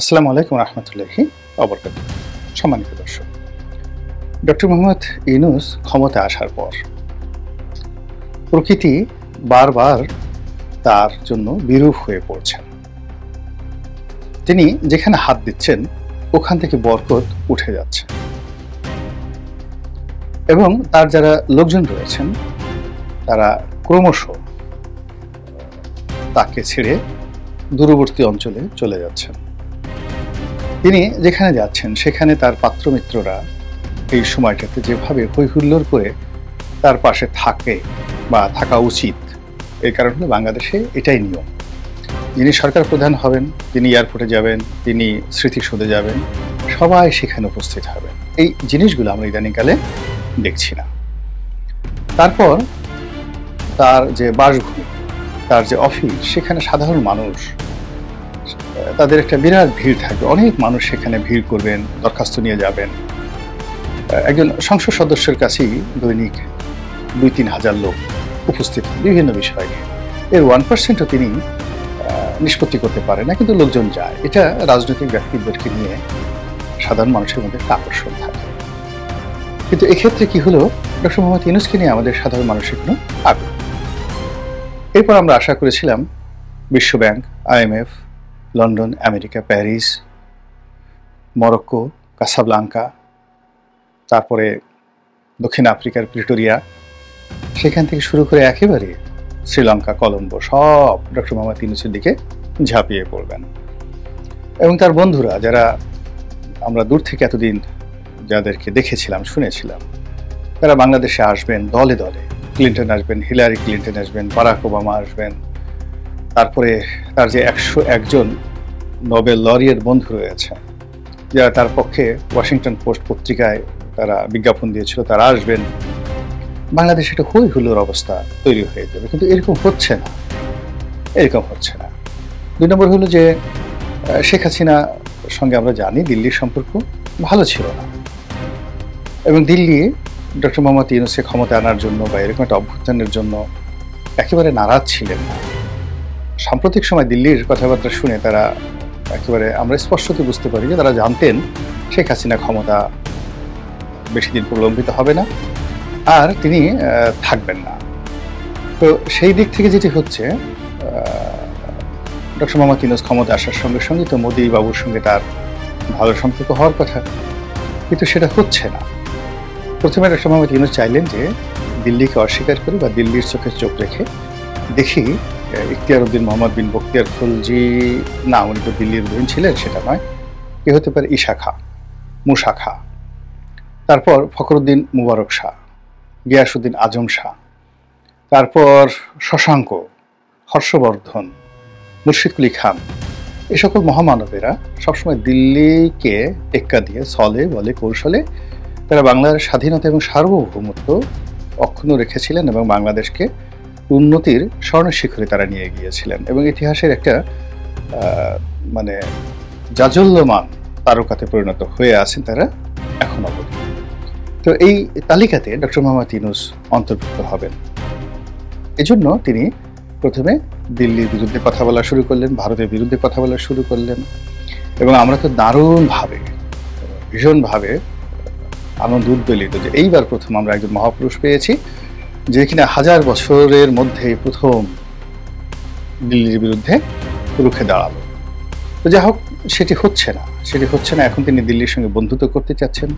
আসসালামু আলাইকুম রহমতুল্লাহি ওয়া সম্মানিত দর্শক, ডক্টর মোহাম্মদ ইউনূস ক্ষমতায় আসার পর প্রকৃতি বারবার তার জন্য বিরূপ হয়ে পড়ছেন। তিনি যেখানে হাত দিচ্ছেন ওখান থেকে বরকত উঠে যাচ্ছে এবং তার যারা লোকজন রয়েছেন তারা ক্রমশ তাকে ছেড়ে দূরবর্তী অঞ্চলে চলে যাচ্ছেন। তিনি যেখানে যাচ্ছেন সেখানে তার পাত্রমিত্ররা এই সময়টাতে যেভাবে হৈহুল্লোড় করে তার পাশে থাকে বা থাকা উচিত, এই কারণ হলো বাংলাদেশে এটাই নিয়ম। যিনি সরকার প্রধান হবেন, তিনি এয়ারপোর্টে যাবেন, তিনি স্মৃতিসৌধে যাবেন, সবাই সেখানে উপস্থিত হবেন। এই জিনিসগুলো আমরা ইদানিংকালে দেখছি না। তারপর তার যে বাসভূমি, তার যে অফিস, সেখানে সাধারণ মানুষ, তাদের একটা বিরাট ভিড় থাকবে। অনেক মানুষ সেখানে ভিড় করবেন, দরখাস্ত নিয়ে যাবেন। একজন সংসদ সদস্যের কাছেই দৈনিক ২-৩ হাজার লোক উপস্থিত বিভিন্ন বিষয় নিয়ে। এর 1%ও তিনি নিষ্পত্তি করতে পারেন না, কিন্তু লোকজন যায়। এটা রাজনৈতিক ব্যক্তিদেরকে নিয়ে সাধারণ মানুষের মধ্যে একটা আকর্ষণ থাকে। কিন্তু এক্ষেত্রে কি হলো, ডক্টর মোহাম্মদ ইউনূসকে নিয়ে আমাদের সাধারণ মানুষের কোনো আগ্রহ। এরপর আমরা আশা করেছিলাম বিশ্বব্যাংক, IMF, London, America, Paris, Morocco, Casablanca, তারপরে দক্ষিণ আফ্রিকার প্রিটোরিয়া, সেখান থেকে শুরু করে একেবারে শ্রীলঙ্কা, কলম্বো, সব ডক্টর মোহাম্মদ ইউনূসের দিকে ঝাঁপিয়ে পড়বেন। এবং তার বন্ধুরা, যারা আমরা দূর থেকে এতদিন যাদেরকে দেখেছিলাম, শুনেছিলাম, তারা বাংলাদেশে আসবেন দলে দলে। ক্লিন্টন আসবেন, হিলারি ক্লিন্টন আসবেন, বারাক ওবামা আসবেন। তারপরে তার যে ১০১ জন নোবেল লরিয়েট বন্ধু রয়েছে, যারা তার পক্ষে ওয়াশিংটন পোস্ট পত্রিকায় তারা বিজ্ঞাপন দিয়েছিল, তারা আসবেন। বাংলাদেশে একটা হই হুল্লোড় অবস্থা তৈরি হয়ে যাবে, কিন্তু এরকম হচ্ছে না। ২ নম্বর হলো যে শেখ হাসিনার সঙ্গে আমরা জানি দিল্লির সম্পর্ক ভালো ছিল না, এবং দিল্লি ডক্টর মোহাম্মদ ইউনূসকে ক্ষমতা আনার জন্য বা এরকম একটা অভ্যুত্থানের জন্য একেবারে নারাজ ছিলেন না। সাম্প্রতিক সময় দিল্লির কথাবার্তা শুনে তারা একেবারে আমরা স্পষ্টত বুঝতে পারি যে তারা জানতেন শেখ হাসিনা ক্ষমতা বেশি দিন প্রলম্বিত হবে না, আর তিনি থাকবেন না। তো সেই দিক থেকে যেটি হচ্ছে, ডক্টর মোহাম্মদ ইউনূস ক্ষমতা আসার সঙ্গে সঙ্গে তো মোদি বাবুর সঙ্গে তার ভালো সম্পর্ক হওয়ার কথা, কিন্তু সেটা হচ্ছে না। প্রথমে ডক্টর মোহাম্মদ ইউনূস চাইলেন যে দিল্লিকে অস্বীকার করে বা দিল্লির চোখে চোখ রেখে দেখি ইখতিয়ার উদ্দিন মোহাম্মদ বিন বখতিয়ার খলজি, না উনি তো দিল্লির অধীন ছিলেন, সেটা নয়, কে হতে পারে ঈশা খাঁ, মুসা খাঁ, তারপর ফখরুদ্দিন মুবারক শাহ, গিয়াসউদ্দিন আজম শাহ, তারপর শশাঙ্ক, হর্ষবর্ধন, মুর্শিদ কুলি খান, এ সকল মহামানবেরা সবসময় দিল্লিকে টেক্কা দিয়ে ছলে বলে কৌশলে তারা বাংলার স্বাধীনতা এবং সার্বভৌমত্ব অক্ষুণ্ণ রেখেছিলেন এবং বাংলাদেশকে উন্নতির স্বর্ণ শিখরে তারা নিয়ে গিয়েছিলেন, এবং ইতিহাসের একটা মানে জাজল্যমান তারকাতে পরিণত হয়ে আছেন তারা এখন অবধি। তো এই তালিকাতে ডক্টর মোহাম্মদ ইউনূস অন্তর্ভুক্ত হবেন। এজন্য তিনি প্রথমে দিল্লির বিরুদ্ধে কথা বলা শুরু করলেন, ভারতের বিরুদ্ধে কথা বলা শুরু করলেন, এবং আমরা তো দারুণভাবে, ভীষণভাবে আনন্দ উদ্বেলিত যে এইবার প্রথম আমরা একজন মহাপুরুষ পেয়েছি যে কিনা 1000 বছরের মধ্যে প্রথম দিল্লির বিরুদ্ধে রুখে দাঁড়ালো। তো যাই হোক, সেটি হচ্ছে না। এখন তিনি দিল্লির সঙ্গে বন্ধুত্ব করতে চাচ্ছেন,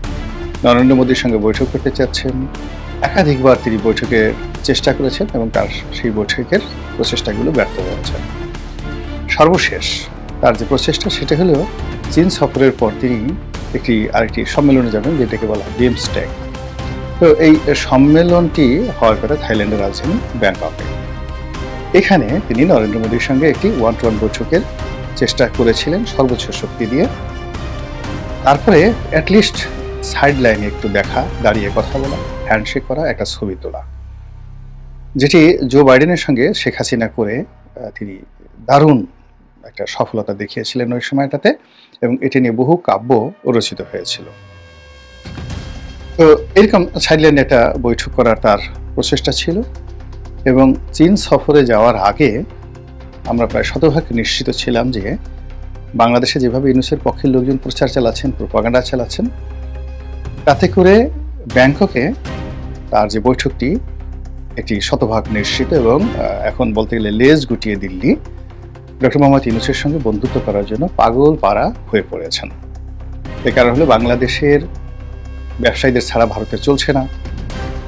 নরেন্দ্র মোদীর সঙ্গে বৈঠক করতে চাচ্ছেন। একাধিকবার তিনি বৈঠকের চেষ্টা করেছেন এবং তার সেই বৈঠকের প্রচেষ্টাগুলো ব্যর্থ হয়েছে। সর্বশেষ তার যে প্রচেষ্টা, সেটা হলো চীন সফরের পর তিনি আরেকটি সম্মেলনে যাবেন, যেটাকে বলা হয় বিমস্টেক। তো এই সম্মেলনটি হওয়ার কথা থাইল্যান্ডের রাজধানী ব্যাংককে। এখানে তিনি নরেন্দ্র মোদীর সঙ্গে একটি 1-to-1 বৈঠকের চেষ্টা করেছিলেন সর্বোচ্চ শক্তি দিয়ে। তারপরে অ্যাটলিস্ট সাইড লাইনে একটু দেখা, দাঁড়িয়ে কথা বলা, হ্যান্ডশেক করা, একটা ছবি তোলা, যেটি জো বাইডেনের সঙ্গে শেখ হাসিনা করে তিনি দারুণ একটা সফলতা দেখিয়েছিলেন ওই সময়টাতে, এবং এটি নিয়ে বহু কাব্য রচিত হয়েছিল। তো এরকম সাইডলাইনে একটা বৈঠক করার তার প্রচেষ্টা ছিল, এবং চীন সফরে যাওয়ার আগে আমরা প্রায় শতভাগ নিশ্চিত ছিলাম যে বাংলাদেশে যেভাবে ইউনূসের পক্ষের লোকজন প্রচার চালাচ্ছেন, প্রোপাগান্ডা চালাচ্ছেন, তাতে করে ব্যাংককে তার যে বৈঠকটি এটি শতভাগ নিশ্চিত এবং এখন বলতে গেলে লেজ গুটিয়ে দিল্লি ডক্টর মোহাম্মদ ইউনূসের সঙ্গে বন্ধুত্ব করার জন্য পাগল পাড়া হয়ে পড়েছেন। এর কারণ হলো বাংলাদেশের ব্যবসায়ীদের ছাড়া ভারতে চলছে না,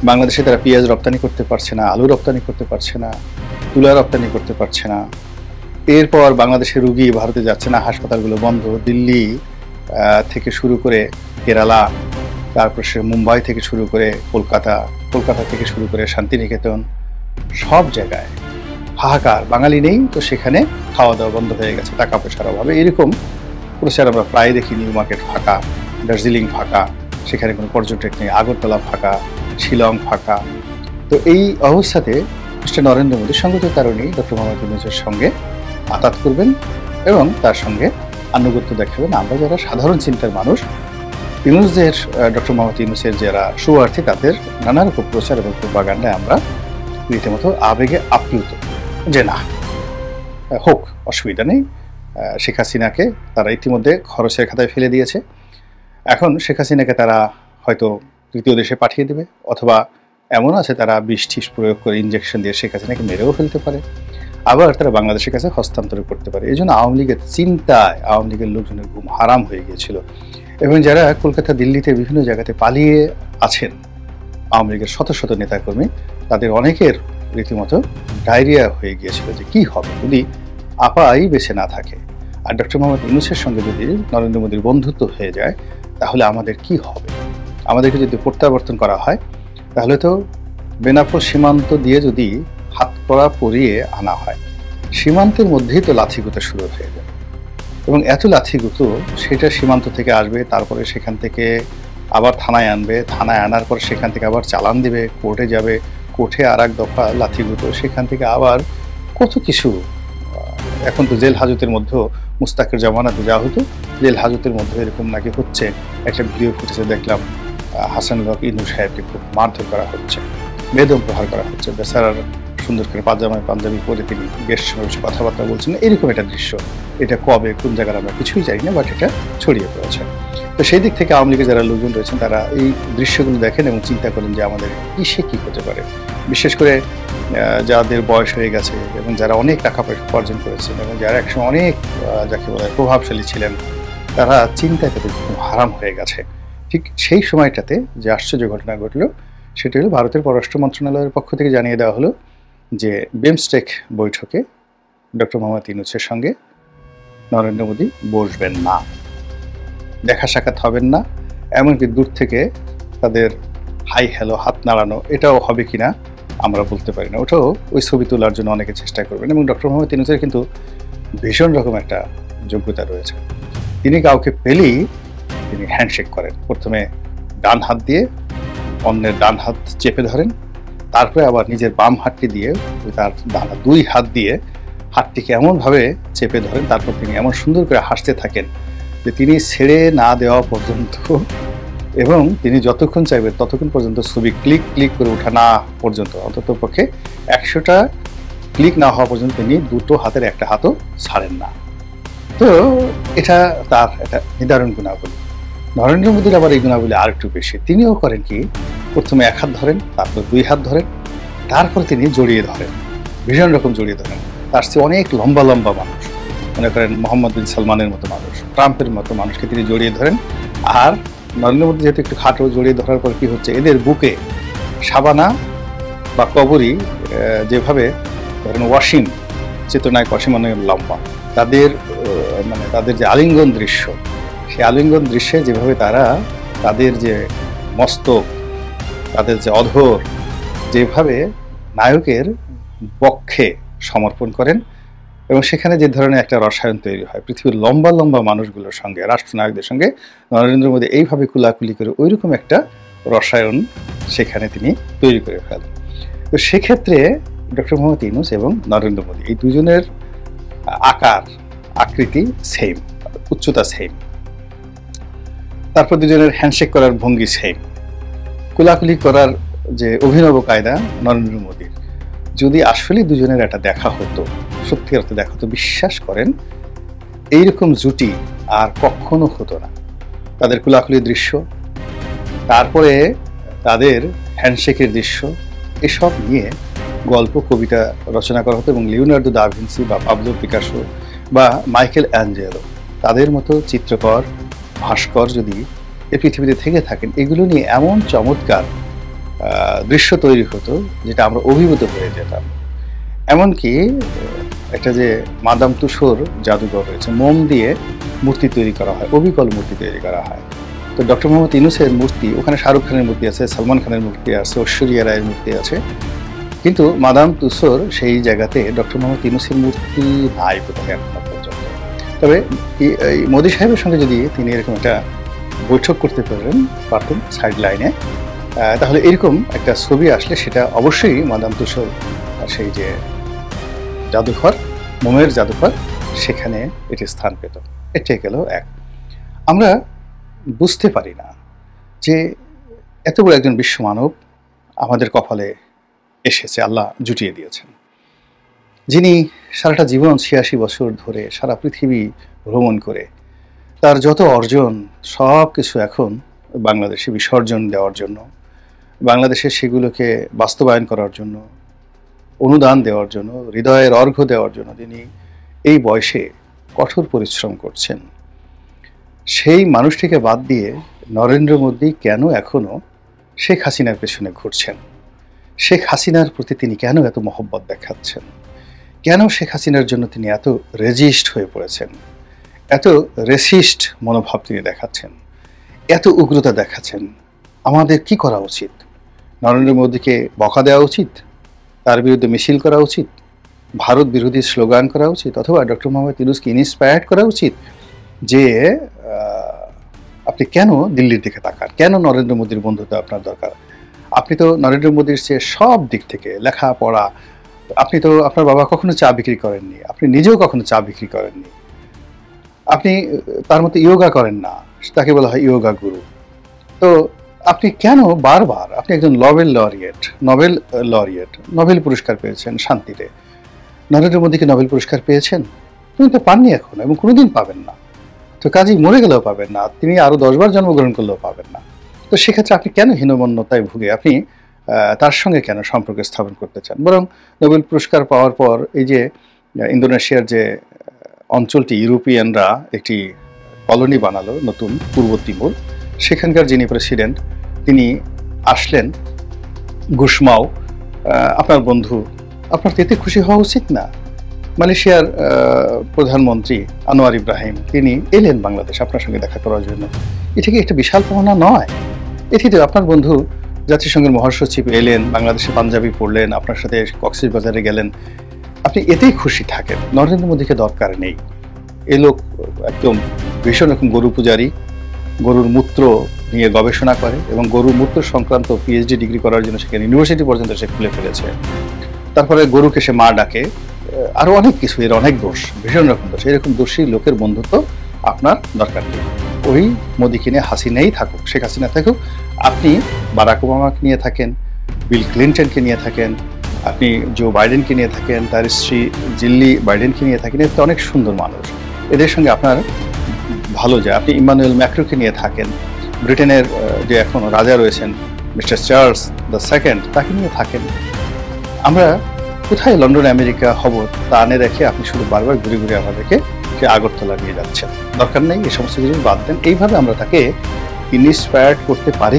বাংলাদেশে তারা পেঁয়াজ রপ্তানি করতে পারছে না, আলু রপ্তানি করতে পারছে না, তুলা রপ্তানি করতে পারছে না। এরপর বাংলাদেশের রুগী ভারতে যাচ্ছে না, হাসপাতালগুলো বন্ধ। দিল্লি থেকে শুরু করে কেরালা, তারপর সে মুম্বাই থেকে শুরু করে কলকাতা, কলকাতা থেকে শুরু করে শান্তিনিকেতন, সব জায়গায় হাহাকার। বাঙালি নেই তো সেখানে খাওয়া দাওয়া বন্ধ হয়ে গেছে টাকা পয়সার অভাবে। এরকম প্রচার আমরা প্রায় দেখি। নিউ মার্কেট ফাঁকা, দার্জিলিং ফাঁকা, সেখানে কোনো পর্যটক নেই, আগরতলা ফাঁকা, শিলং ফাঁকা। তো এই অবস্থাতে মিস্টার নরেন্দ্র মোদীর সঙ্গতির কারণেই ডক্টর মোহাম্মদ ইউনূসের সঙ্গে আতাত করবেন এবং তার সঙ্গে আনুগত্য দেখাবেন। আমরা যারা সাধারণ চিন্তার মানুষ, ইউনূসদের ডক্টর মোহাম্মদ ইউনূসের যারা শুভার্থী, তাদের নানা রকম প্রচার এবং প্রোপাগান্ডায় আমরা রীতিমতো আবেগে আপ্লুত যে না হোক, অসুবিধা নেই। শেখ হাসিনাকে তারা ইতিমধ্যে খরচের খাতায় ফেলে দিয়েছে। এখন শেখ হাসিনাকে তারা হয়তো তৃতীয় দেশে পাঠিয়ে দেবে, অথবা এমন আছে তারা বিষ-টিষ প্রয়োগ করে ইনজেকশন দিয়ে শেখ হাসিনাকে মেরেও ফেলতে পারে, আবার তারা বাংলাদেশের কাছে হস্তান্তর করতে পারে। এই জন্য আওয়ামী লীগের চিন্তায় আওয়ামী লীগের লোকজনের ঘুম হারাম হয়ে গিয়েছিল এবং যারা কলকাতা, দিল্লিতে বিভিন্ন জায়গাতে পালিয়ে আছেন আওয়ামী লীগের শত শত নেতাকর্মী, তাদের অনেকের রীতিমতো ডায়রিয়া হয়ে গিয়েছিল যে কি হবে যদি আপাই বেঁচে না থাকে, আর ডক্টর মোহাম্মদ ইউনূসের সঙ্গে যদি নরেন্দ্র মোদীর বন্ধুত্ব হয়ে যায় তাহলে আমাদের কি হবে। আমাদেরকে যদি প্রত্যাবর্তন করা হয় তাহলে তো বেনাপোল সীমান্ত দিয়ে যদি হাত কড়া পরিয়ে আনা হয়, সীমান্তের মধ্যেই তো লাথিগুতো শুরু হয়ে যাবে এবং এত লাথিগুতো সেটা সীমান্ত থেকে আসবে, তারপরে সেখান থেকে আবার থানায় আনবে, থানায় আনার পর সেখান থেকে আবার চালান দিবে, কোর্টে যাবে, কোর্টে আর এক দফা লাথিগুতো, সেখান থেকে আবার কত কিছু। এখন তো জেল হাজতের মধ্যেও মুস্তাকের জামানাতে যা হতো, জেল হাজতের মধ্যে এরকম নাকি হচ্ছে। একটা ভিডিও ফুটেজে দেখলাম হাসানুল হক ইউনূস সাহেবকে খুব মারধর করা হচ্ছে, বেদম প্রহার করা হচ্ছে, বেচারার সুন্দর করে পাজামায় পাঞ্জাবি পরে তিনি বেশ কথাবার্তা বলছেন। এরকম একটা দৃশ্য, এটা কবে কোন জায়গার আমরা কিছুই জানি না, বাট এটা ছড়িয়ে পড়েছে। তো সেই দিক থেকে আওয়ামী লীগের যারা লোকজন রয়েছেন তারা এই দৃশ্যগুলো দেখেন এবং চিন্তা করেন যে আমাদের কিসে কী হতে পারে। বিশেষ করে যাদের বয়স হয়ে গেছে এবং যারা অনেক টাকা পয়সা উপার্জন করেছেন এবং যারা একসময় অনেক যাকে বলা হয় প্রভাবশালী ছিলেন, তারা চিন্তায় তাদের খুব হারাম হয়ে গেছে। ঠিক সেই সময়টাতে যে আশ্চর্য ঘটনা ঘটল সেটা হলো ভারতের পররাষ্ট্র মন্ত্রণালয়ের পক্ষ থেকে জানিয়ে দেওয়া হলো যে বিমস্টেক বৈঠকে ডক্টর মোহাম্মদ ইউনূসের সঙ্গে নরেন্দ্র মোদী বসবেন না, দেখা সাক্ষাৎ হবেন না, এমনকি দূর থেকে তাদের হাই হ্যালো হাত নাড়ানো এটাও হবে কিনা আমরা বলতে পারি না। ওটাও ওই ছবি তোলার জন্য অনেকে চেষ্টা করবেন। এবং ডক্টর মোহাম্মদ ইউনূসের কিন্তু ভীষণ রকম একটা যোগ্যতা রয়েছে। তিনি কাউকে পেলেই তিনি হ্যান্ডশেক করেন। প্রথমে ডান হাত দিয়ে অন্যের ডান হাত চেপে ধরেন, তারপরে আবার নিজের বাম হাতটি দিয়ে তার ডানা দুই হাত দিয়ে হাতটিকে এমনভাবে চেপে ধরেন, তারপর তিনি এমন সুন্দর করে হাসতে থাকেন যে তিনি ছেড়ে না দেওয়া পর্যন্ত এবং তিনি যতক্ষণ চাইবেন ততক্ষণ পর্যন্ত ছবি ক্লিক ক্লিক করে ওঠা না পর্যন্ত, অন্তত পক্ষে 100টা ক্লিক না হওয়া পর্যন্ত তিনি দুটো হাতের একটা হাতও ছাড়েন না। তো এটা তার একটা নির্ধারণ গুণাবলী। নরেন্দ্র মোদীর আবার এই গুণাবলী আর একটু বেশি। তিনিও করেন কি, প্রথমে এক হাত ধরেন, তারপর দুই হাত ধরেন, তারপর তিনি জড়িয়ে ধরেন, ভীষণ রকম জড়িয়ে ধরেন। তার চেয়ে অনেক লম্বা লম্বা মানুষ, মনে করেন মোহাম্মদ বিন সালমানের মতো মানুষ, ট্রাম্পের মতো মানুষকে তিনি জড়িয়ে ধরেন। আর নরেন্দ্র মোদী যেহেতু একটু খাটো, জড়িয়ে ধরার পর কি হচ্ছে, এদের বুকে সাবানা বা কবরী যেভাবে ধরেন ওয়াসিম, চিত্রনায়ক ওয়াসিম অনেক লম্বা, তাদের মানে তাদের যে আলিঙ্গন দৃশ্য, সেই আলিঙ্গন দৃশ্যে যেভাবে তারা তাদের যে মস্তক, তাদের যে অধর যেভাবে নায়কের বক্ষে সমর্পণ করেন এবং সেখানে যে ধরনের একটা রসায়ন তৈরি হয় পৃথিবীর লম্বা লম্বা মানুষগুলোর সঙ্গে, রাষ্ট্রনায়কদের সঙ্গে নরেন্দ্র মোদী এইভাবে কুলাকুলি করে ওইরকম একটা রসায়ন সেখানে তিনি তৈরি করে ফেলেন। তো সেক্ষেত্রে ডক্টর মোহাম্মদ ইউনূস এবং নরেন্দ্র মোদী এই দুজনের আকার আকৃতি সেম, উচ্চতা সেম, তারপর দুজনের হ্যান্ডশেক করার ভঙ্গি সেম, কুলাকুলি করার যে অভিনব কায়দা নরেন্দ্র মোদীর। যদি আসলে দুজনের একটা দেখা হতো, সত্যি অর্থে দেখা হতো, বিশ্বাস করেন এইরকম জুটি আর কখনো হতো না। তাদের কোলাকুলি দৃশ্য, তারপরে তাদের হ্যান্ডশেকের দৃশ্য, এসব নিয়ে গল্প কবিতা রচনা করা হতো এবং লিওনার্দো দা ভিঞ্চি বা পাবলো পিকাসো বা মাইকেল অ্যাঞ্জেলো তাদের মতো চিত্রকর ভাস্কর যদি এ পৃথিবীতে থেকে থাকেন, এগুলো নিয়ে এমন চমৎকার দৃশ্য তৈরি হতো যেটা আমরা অভিভূত হয়ে যেতাম। এমনকি একটা যে মাদাম তুসোর জাদুঘর রয়েছে, মোম দিয়ে মূর্তি তৈরি করা হয়, অবিকল মূর্তি তৈরি করা হয়। তো ডক্টর মোহাম্মদ ইউনূসের মূর্তি, ওখানে শাহরুখ খানের মূর্তি আছে, সালমান খানের মূর্তি আছে, ঐশ্বরিয়া রায়ের মূর্তি আছে, কিন্তু মাদাম তুসোর সেই জায়গাতে ডক্টর মোহাম্মদ ইউনূসের মূর্তি নাই বোধহয় এখনো পর্যন্ত। তবে এই মোদি সাহেবের সঙ্গে যদি তিনি এরকম একটা বৈঠক করতে পারতেন সাইড লাইনে, তাহলে এরকম একটা ছবি আসলে সেটা অবশ্যই মাদাম তুসোর সেই যে জাদুঘর, মোমের জাদুঘর, সেখানে এটি স্থান পেত। এটাই গেল এক। আমরা বুঝতে পারি না যে এত বড় একজন বিশ্ব মানব আমাদের কপালে এসেছে, আল্লাহ জুটিয়ে দিয়েছেন, যিনি সারাটা জীবন ৮৬ বছর ধরে সারা পৃথিবী ভ্রমণ করে তার যত অর্জন সব কিছু এখন বাংলাদেশে বিসর্জন দেওয়ার জন্য, বাংলাদেশে সেগুলোকে বাস্তবায়ন করার জন্য, অনুদান দেওয়ার জন্য, হৃদয়ের অর্ঘ্য দেওয়ার জন্য তিনি এই বয়সে কঠোর পরিশ্রম করছেন। সেই মানুষটিকে বাদ দিয়ে নরেন্দ্র মোদী কেন এখনো শেখ হাসিনার পেছনে ঘুরছেন? শেখ হাসিনার প্রতি তিনি কেন এত মহব্বত দেখাচ্ছেন? কেন শেখ হাসিনার জন্য তিনি এত রেজিস্ট হয়ে পড়েছেন, এত রেসিস্ট মনোভাব তিনি দেখাচ্ছেন, এত উগ্রতা দেখাচ্ছেন? আমাদের কি করা উচিত? নরেন্দ্র মোদীকে বকা দেওয়া উচিত? তার বিরুদ্ধে মিছিল করা উচিত? ভারত বিরোধী স্লোগান করা উচিত? অথবা ডক্টর মোহাম্মদ ইউনূসকে ইন্সপায়ার্ড করা উচিত যে আপনি কেন দিল্লির দিকে তাকান, কেন নরেন্দ্র মোদীর বন্ধুত্ব আপনার দরকার? আপনি তো নরেন্দ্র মোদীর চেয়ে সব দিক থেকে, লেখাপড়া, আপনি তো আপনার বাবা কখনো চা বিক্রি করেননি, আপনি নিজেও কখনো চা বিক্রি করেননি, আপনি তার মতো ইয়োগা করেন না, তাকে বলা হয় ইয়োগা গুরু। তো আপনি কেন বারবার, আপনি একজন নোবেল পুরস্কার পেয়েছেন শান্তিতে, নরেন্দ্র মোদীকে নোবেল পুরস্কার পেয়েছেন? তুমি তো পাননি এখন এবং কোনোদিন পাবেন না। তো কাজেই মরে গেলেও পাবেন না, তিনি আরো 10 বার জন্মগ্রহণ করলেও পাবেন না। তো সেক্ষেত্রে আপনি কেন হীনমন্যতায় ভুগে আপনি তার সঙ্গে কেন সম্পর্ক স্থাপন করতে চান? বরং নোবেল পুরস্কার পাওয়ার পর এই যে ইন্দোনেশিয়ার যে অঞ্চলটি ইউরোপিয়ানরা একটি কলোনি বানালো নতুন, পূর্ব তিমুর, সেখানকার যিনি প্রেসিডেন্ট তিনি আসলেন, গুসমাও, আপনার বন্ধু, আপনার এতে খুশি হওয়া উচিত না? মালয়েশিয়ার প্রধানমন্ত্রী আনোয়ার ইব্রাহিম তিনি এলেন বাংলাদেশ আপনার সঙ্গে দেখা করার জন্য। এটি কি একটা বিশাল পাওনা নয়? এটি তো আপনার বন্ধু জাতিসংঘের মহাসচিব এলেন, বাংলাদেশে পাঞ্জাবি পড়লেন, আপনার সাথে কক্সবাজারে গেলেন, আপনি এতেই খুশি থাকেন। নরেন্দ্র মোদীকে দরকার নেই। এ লোক একদম ভীষণ রকম গরু পূজারী, গরুর মূত্র নিয়ে গবেষণা করে এবং গরুর মূত্র সংক্রান্ত পিএইচডি ডিগ্রি করার জন্য সেখানে ইউনিভার্সিটি পর্যন্ত সে খুলে ফেলেছে। তারপরে গরুকে সে মা ডাকে, আরো অনেক কিছু, এর অনেক দোষ, ভীষণ রকম দোষ। এরকম দোষী লোকের বন্ধুত্ব আপনার দরকার নেই। ওই মোদীকে নিয়ে হাসিনাই থাকুক, শেখ হাসিনা থাকুক, আপনি বারাক ওবামাকে নিয়ে থাকেন, বিল ক্লিন্টনকে নিয়ে থাকেন, আপনি জো বাইডেনকে নিয়ে থাকেন, তার স্ত্রী জিল্লি বাইডেনকে নিয়ে থাকেন, এতে অনেক সুন্দর মানুষ, এদের সঙ্গে আপনার ভালো যায়। আপনি ইমানুয়েল ম্যাক্রোকে নিয়ে থাকেন, ব্রিটেনের যে এখন রাজা রয়েছেন মিস্টার চার্লস দ্য সেকেন্ড, তাকে নিয়ে থাকেন। আমরা কোথায় লন্ডন আমেরিকা হব তা আনে রেখে আপনি শুধু বারবার ঘুরে ঘুরে আমাদেরকে সে আগরতলা নিয়ে যাচ্ছেন। দরকার নেই, এই সমস্ত জিনিস বাদ দেন। এইভাবে আমরা তাকে ইন্সপায়ার্ড করতে পারি।